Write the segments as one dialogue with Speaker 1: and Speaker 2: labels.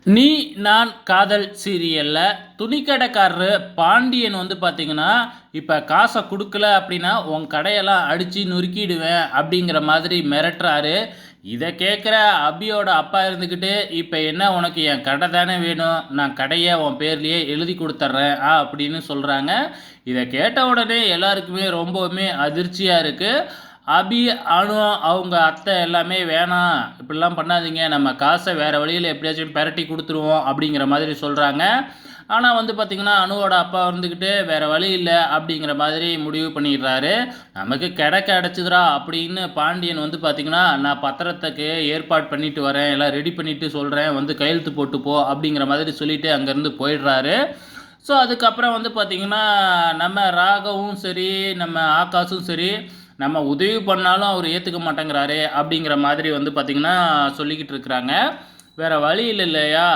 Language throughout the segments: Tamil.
Speaker 1: நீ நான் காதல் சீரியல்ல துணிக்கடைக்காரரு பாண்டியன் வந்து பார்த்தீங்கன்னா, இப்ப காச குடுக்கல அப்படின்னா, உன் கடையெல்லாம் அடிச்சு நொறுக்கிடுவேன் அப்படிங்கிற மாதிரி மிரட்டுறாரு. இத கேட்குற அபியோட அப்பா இருந்துகிட்டு, "இப்ப என்ன உனக்கு என் கடை தானே வேணும். நான் கடைய உன் பேர்லயே எழுதி குடுத்துர்றேன்" அப்படின்னு சொல்றாங்க. இத கேட்ட உடனே எல்லாருக்குமே ரொம்பவுமே அதிர்ச்சியா இருக்கு. அபி, அனு அவங்க அத்தை எல்லாமே வேணாம், இப்படிலாம் பண்ணாதீங்க. நம்ம காச வேற வழியில எப்படியாச்சும் பெரட்டி குடுத்துருவோம் அப்படிங்கிற மாதிரி சொல்றாங்க. ஆனா வந்து பார்த்தீங்கன்னா, அனுவோட அப்பா இருந்துகிட்டு வேற வழி இல்ல அப்படிங்கிற மாதிரி முடிவு பண்ணிடுறாரு. நமக்கு கெடக்க அடைச்சுதுடா அப்படின்னு பாண்டியன் வந்து பார்த்தீங்கன்னா, நான் பத்திரத்துக்கு ஏற்பாடு பண்ணிட்டு வரேன். எல்லாம் ரெடி பண்ணிட்டு சொல்றேன். வந்து கையெழுத்து போட்டு போ அப்படிங்கிற மாதிரி சொல்லிட்டு அங்கேருந்து போயிடுறாரு. ஸோ அதுக்கப்புறம் வந்து பார்த்தீங்கன்னா, நம்ம ராகவும் சரி, நம்ம ஆகாஷும் சரி, நம்ம உதவி பண்ணாலும் அவர் ஏற்றுக்க மாட்டேங்கிறாரே அப்படிங்கிற மாதிரி வந்து பார்த்திங்கன்னா சொல்லிக்கிட்டு இருக்கிறாங்க. வேறு வழி இல்லை இல்லையா?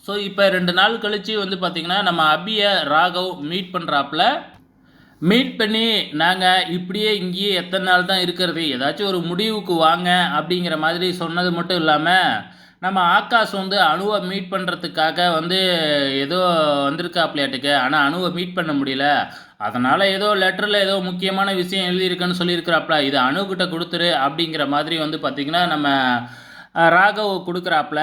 Speaker 1: ஸோ இப்போ 2 நாள் கழித்து வந்து பார்த்திங்கன்னா நம்ம அபியை ராகவ் மீட் பண்ணுறாப்புல. மீட் பண்ணி நாங்கள் இப்படியே இங்கேயே எத்தனை நாள் தான் இருக்கிறது, ஏதாச்சும் ஒரு முடிவுக்கு வாங்க அப்படிங்கிற மாதிரி சொன்னது மட்டும் இல்லாமல், நம்ம ஆகாஷ் வந்து அணுவை மீட் பண்ணுறதுக்காக வந்து ஏதோ வந்திருக்காப்லையாட்டுக்கு. ஆனால் அணுவை மீட் பண்ண முடியல. அதனால் ஏதோ லெட்டரில் ஏதோ முக்கியமான விஷயம் எழுதியிருக்குன்னு சொல்லியிருக்கிறாப்ல. இதை அணுகிட்ட கொடுத்துரு அப்படிங்கிற மாதிரி வந்து பார்த்திங்கன்னா நம்ம ராகவ் கொடுக்குறாப்புல.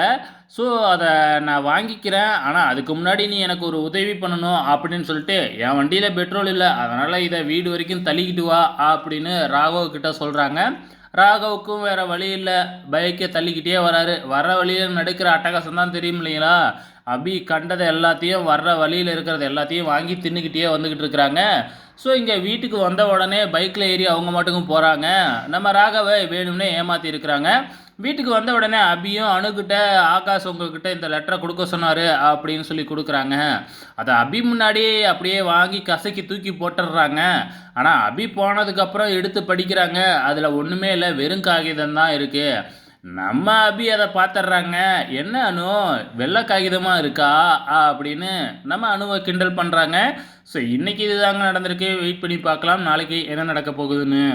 Speaker 1: ஸோ அதை நான் வாங்கிக்கிறேன். ஆனால் அதுக்கு முன்னாடி நீ எனக்கு ஒரு உதவி பண்ணணும் அப்படின்னு சொல்லிட்டு, என் வண்டியில் பெட்ரோல் இல்லை, அதனால் இதை வீடு வரைக்கும் தள்ளிக்கிட்டு வா அப்படின்னு ராகவ் கிட்ட சொல்கிறாங்க. ராகவுக்கும் வேறு வழி இல்லை, பைக்கை தள்ளிக்கிட்டே வராரு. வர்ற வழியில் நடக்கிற அட்டகாசம் தான் தெரியும் இல்லைங்களா? அபி கண்டதை எல்லாத்தையும், வர்ற வழியில் இருக்கிறது எல்லாத்தையும் வாங்கி தின்னுக்கிட்டே வந்துக்கிட்டு இருக்கிறாங்க. ஸோ இங்கே வீட்டுக்கு வந்த உடனே பைக்கில் ஏறி அவங்க மட்டுக்கும் போகிறாங்க. நம்ம ராகவை வேணும்னே ஏமாற்றி இருக்கிறாங்க. வீட்டுக்கு வந்த உடனே அபியும் அணுகிட்ட, ஆகாஷ் உங்ககிட்ட இந்த லெட்டரை கொடுக்க சொன்னார் அப்படின்னு சொல்லி கொடுக்குறாங்க. அதை அபி முன்னாடி அப்படியே வாங்கி கசக்கி தூக்கி போட்டுடுறாங்க. ஆனால் அபி போனதுக்கப்புறம் எடுத்து படிக்கிறாங்க. அதில் ஒன்றுமே இல்லை, வெறும் காகிதம் தான் இருக்குது. நம்ம அபி அதை பார்த்துட்றாங்க. என்ன அனு, வெள்ளை காகிதமாக இருக்கா அப்படின்னு நம்ம அணுவை கிண்டல் பண்ணுறாங்க. ஸோ இன்றைக்கி இதுதாங்க நடந்திருக்கு. வெயிட் பண்ணி பார்க்கலாம் நாளைக்கு என்ன நடக்க போகுதுன்னு.